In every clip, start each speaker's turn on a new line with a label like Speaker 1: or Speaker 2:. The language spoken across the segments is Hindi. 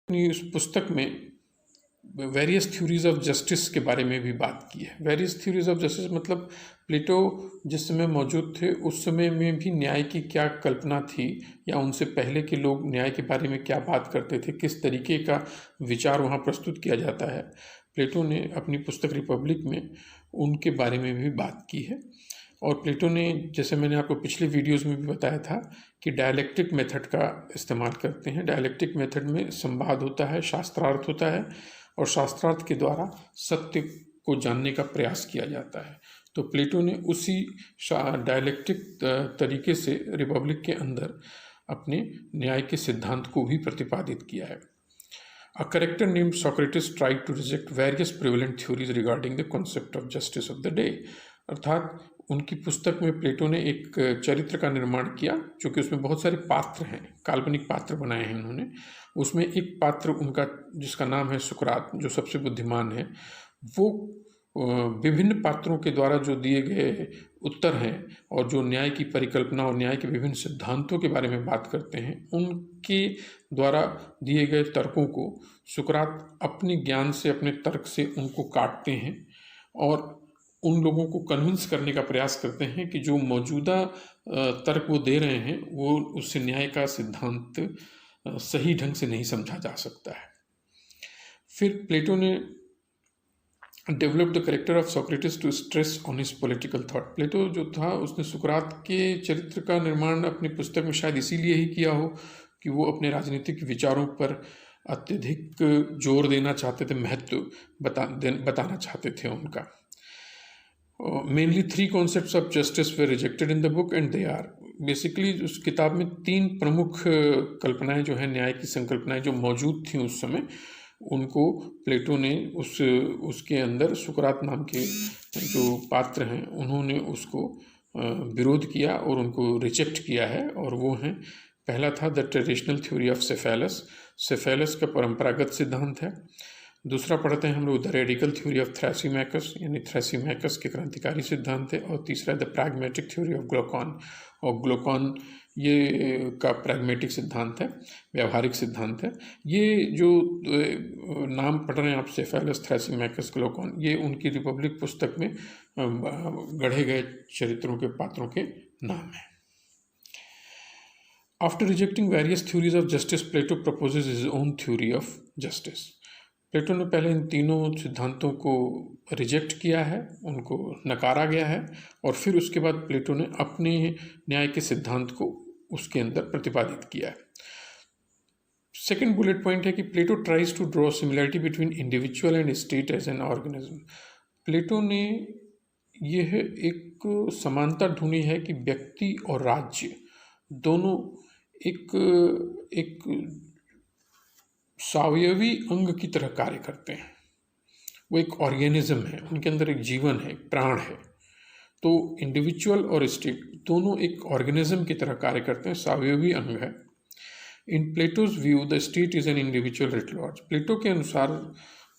Speaker 1: अपनी उस पुस्तक में वेरियस थ्योरीज ऑफ जस्टिस के बारे में भी बात की है। वेरियस थ्योरीज ऑफ जस्टिस मतलब प्लेटो जिस समय मौजूद थे उस समय में भी न्याय की क्या कल्पना थी, या उनसे पहले के लोग न्याय के बारे में क्या बात करते थे, किस तरीके का विचार वहाँ प्रस्तुत किया जाता है। प्लेटो ने अपनी पुस्तक रिपब्लिक में उनके बारे में भी बात की है। और प्लेटो ने, जैसे मैंने आपको पिछले वीडियोस में भी बताया था, कि डायलेक्टिक मेथड का इस्तेमाल करते हैं। डायलेक्टिक मेथड में संवाद होता है, शास्त्रार्थ होता है, और शास्त्रार्थ के द्वारा सत्य को जानने का प्रयास किया जाता है। तो प्लेटो ने उसी डायलेक्टिक तरीके से रिपब्लिक के अंदर अपने न्याय के सिद्धांत को भी प्रतिपादित किया है। A character named Socrates tried to reject various prevalent theories regarding the concept of justice of the day। अर्थात उनकी पुस्तक में प्लेटो ने एक चरित्र का निर्माण किया, जो कि उसमें बहुत सारे पात्र हैं, काल्पनिक पात्र बनाए हैं उन्होंने। उसमें एक पात्र उनका जिसका नाम है सुकरात, जो सबसे बुद्धिमान है, वो विभिन्न पात्रों के द्वारा जो दिए गए उत्तर हैं और जो न्याय की परिकल्पना और न्याय के विभिन्न सिद्धांतों के बारे में बात करते हैं, उनके द्वारा दिए गए तर्कों को सुकरात अपने ज्ञान से, अपने तर्क से उनको काटते हैं और उन लोगों को कन्विंस करने का प्रयास करते हैं कि जो मौजूदा तर्क वो दे रहे हैं वो उससे न्याय का सिद्धांत सही ढंग से नहीं समझा जा सकता है। फिर प्लेटो ने develop the character of Socrates to stress on his political thought. Plato जो था उसने सुकरात के चरित्र का निर्माण अपनी पुस्तक में शायद इसीलिए ही किया हो कि वो अपने राजनीतिक विचारों पर अत्यधिक जोर देना चाहते थे, महत्व बताना चाहते थे उनका। Mainly 3 concepts of justice they rejected in the book and they are basically, उस किताब में 3 प्रमुख कल्पनाएं जो हैं, न्याय की संकल्पनाएं जो मौजूद थीं उस समय, उनको प्लेटो ने उसके अंदर सुकरात नाम के जो पात्र हैं उन्होंने उसको विरोध किया और उनको रिजेक्ट किया है। और वो हैं, पहला था द ट्रेडिशनल थ्योरी ऑफ सेफेलस, सेफेलस का परंपरागत सिद्धांत है। दूसरा पढ़ते हैं हम लोग द रेडिकल थ्योरी ऑफ थ्रैसिमैकस, यानी थ्रैसिमैकस के क्रांतिकारी सिद्धांत है। और तीसरा the pragmatic theory of Glucon, और ग्लूकॉन ये का प्रैग्मेटिक सिद्धांत है, व्यावहारिक सिद्धांत है। ये जो नाम पढ़ रहे हैं आप, सेफेलस, थ्रैसिमैकस, ग्लूकॉन, ये उनकी रिपब्लिक पुस्तक में गढ़े गए चरित्रों के पात्रों के नाम हैं। After rejecting various theories of justice, Plato proposes his own theory of justice। प्लेटो ने पहले इन तीनों सिद्धांतों को रिजेक्ट किया है, उनको नकारा गया है, और फिर उसके बाद प्लेटो ने अपने न्याय के सिद्धांत को उसके अंदर प्रतिपादित किया है। सेकेंड बुलेट पॉइंट है कि Plato tries to draw similarity between individual and state as an organism. Plato ने यह एक समानता ढूंढी है कि व्यक्ति और राज्य दोनों एक स्वावयवी अंग की तरह कार्य करते हैं। वो एक ऑर्गेनिज्म है, उनके अंदर एक जीवन है, एक प्राण है। तो इंडिविजुअल और स्टेट दोनों एक ऑर्गेनिज्म की तरह कार्य करते हैं, स्वावयवी अंग है। In Plato's view the state is an individual at large. Plato के अनुसार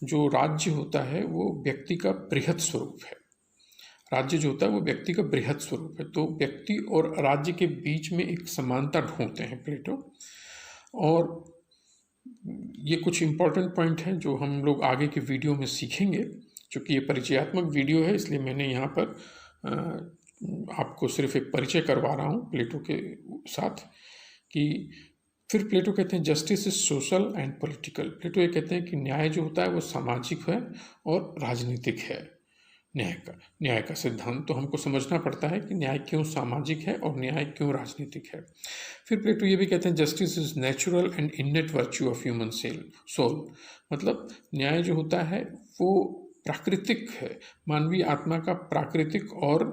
Speaker 1: जो राज्य होता है वो व्यक्ति का बृहद स्वरूप है। राज्य जो होता है वो व्यक्ति का बृहद स्वरूप है। तो व्यक्ति और राज्य के बीच में एक समानता ढूंढते हैं प्लेटो। और ये कुछ इम्पोर्टेंट पॉइंट हैं जो हम लोग आगे के वीडियो में सीखेंगे। चूँकि ये परिचयात्मक वीडियो है, इसलिए मैंने यहाँ पर आपको सिर्फ एक परिचय करवा रहा हूँ प्लेटो के साथ। कि फिर प्लेटो कहते हैं justice is social and political. Plato ये कहते हैं कि न्याय जो होता है वो सामाजिक है और राजनीतिक है। न्याय का सिद्धांत तो हमको समझना पड़ता है कि न्याय क्यों सामाजिक है और न्याय क्यों राजनीतिक है। फिर प्लेटो ये भी कहते हैं justice is natural and innate virtue of human soul. मतलब न्याय जो होता है वो प्राकृतिक है, मानवीय आत्मा का प्राकृतिक और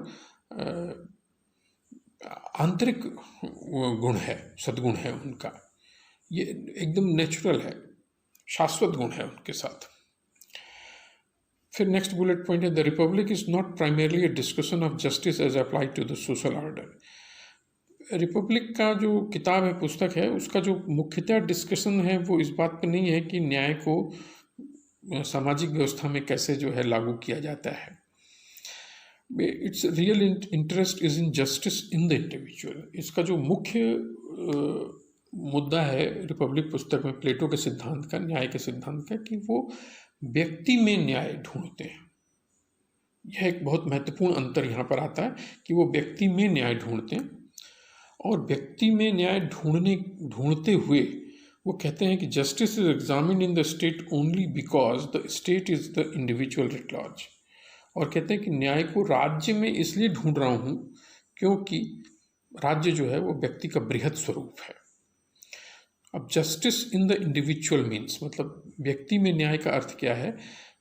Speaker 1: आंतरिक गुण है, सद्गुण है उनका। ये एकदम नेचुरल है, शाश्वत गुण है उनके साथ। फिर नेक्स्ट बुलेट पॉइंट है the republic is not primarily a discussion of justice as applied to the social order. Republic का जो किताब है, पुस्तक है, उसका जो मुख्यतः डिस्कशन है वो इस बात पर नहीं है कि न्याय को सामाजिक व्यवस्था में कैसे जो है लागू किया जाता है। It's real interest is in justice in the individual. इसका जो मुख्य मुद्दा है रिपब्लिक पुस्तक में प्लेटो के सिद्धांत का, न्याय के सिद्धांत का, कि वो व्यक्ति में न्याय ढूंढते हैं। यह एक बहुत महत्वपूर्ण अंतर यहाँ पर आता है कि वो व्यक्ति में न्याय ढूंढते हैं, और व्यक्ति में न्याय ढूंढते हुए वो कहते हैं कि justice is examined in the state only because the state is the individual at large. और कहते हैं कि न्याय को राज्य में इसलिए ढूंढ रहा हूँ क्योंकि राज्य जो है वो व्यक्ति का बृहद स्वरूप है। अब justice in the individual means, मतलब व्यक्ति में न्याय का अर्थ क्या है?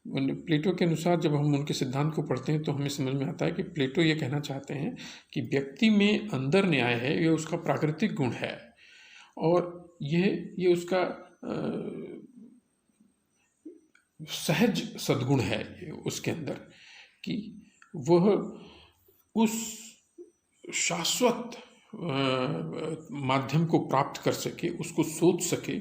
Speaker 1: प्लेटो के अनुसार जब हम उनके सिद्धांत को पढ़ते हैं तो हमें समझ में आता है कि प्लेटो ये कहना चाहते हैं कि व्यक्ति में अंदर न्याय है, ये उसका प्राकृतिक गुण है, और ये उसका सहज सद्गुण है ये उसके अंदर, कि वह उस शाश्वत माध्यम को प्राप्त कर सके, उसको सोच सके,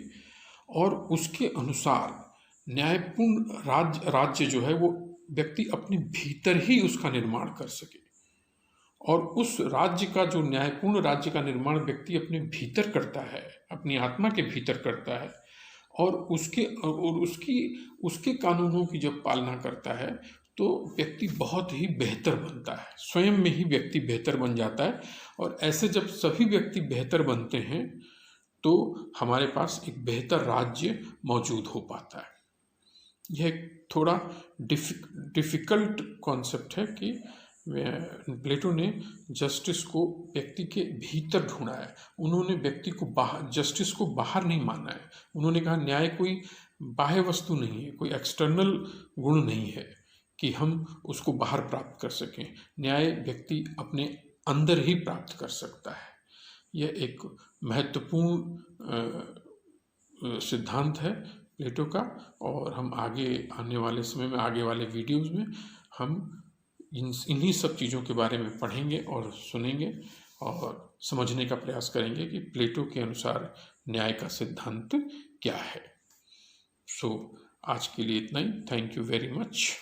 Speaker 1: और उसके अनुसार न्यायपूर्ण राज्य जो है वो व्यक्ति अपने भीतर ही उसका निर्माण कर सके। और उस राज्य का, जो न्यायपूर्ण राज्य का निर्माण व्यक्ति अपने भीतर करता है, अपनी आत्मा के भीतर करता है, और उसके कानूनों की जब पालना करता है तो व्यक्ति बहुत ही बेहतर बनता है, स्वयं में ही व्यक्ति बेहतर बन जाता है। और ऐसे जब सभी व्यक्ति बेहतर बनते हैं तो हमारे पास एक बेहतर राज्य मौजूद हो पाता है। यह थोड़ा डिफ़िकल्ट कॉन्सेप्ट है कि प्लेटो ने जस्टिस को व्यक्ति के भीतर ढूंढा है। उन्होंने व्यक्ति को जस्टिस को बाहर नहीं माना है। उन्होंने कहा न्याय कोई बाह्य वस्तु नहीं है, कोई एक्सटर्नल गुण नहीं है कि हम उसको बाहर प्राप्त कर सकें। न्याय व्यक्ति अपने अंदर ही प्राप्त कर सकता है। यह एक महत्वपूर्ण सिद्धांत है प्लेटो का, और हम आगे आने वाले समय में, आगे वाले वीडियोज़ में हम इन्हीं सब चीज़ों के बारे में पढ़ेंगे और सुनेंगे और समझने का प्रयास करेंगे कि प्लेटो के अनुसार न्याय का सिद्धांत क्या है। सो आज के लिए इतना ही। Thank you very much.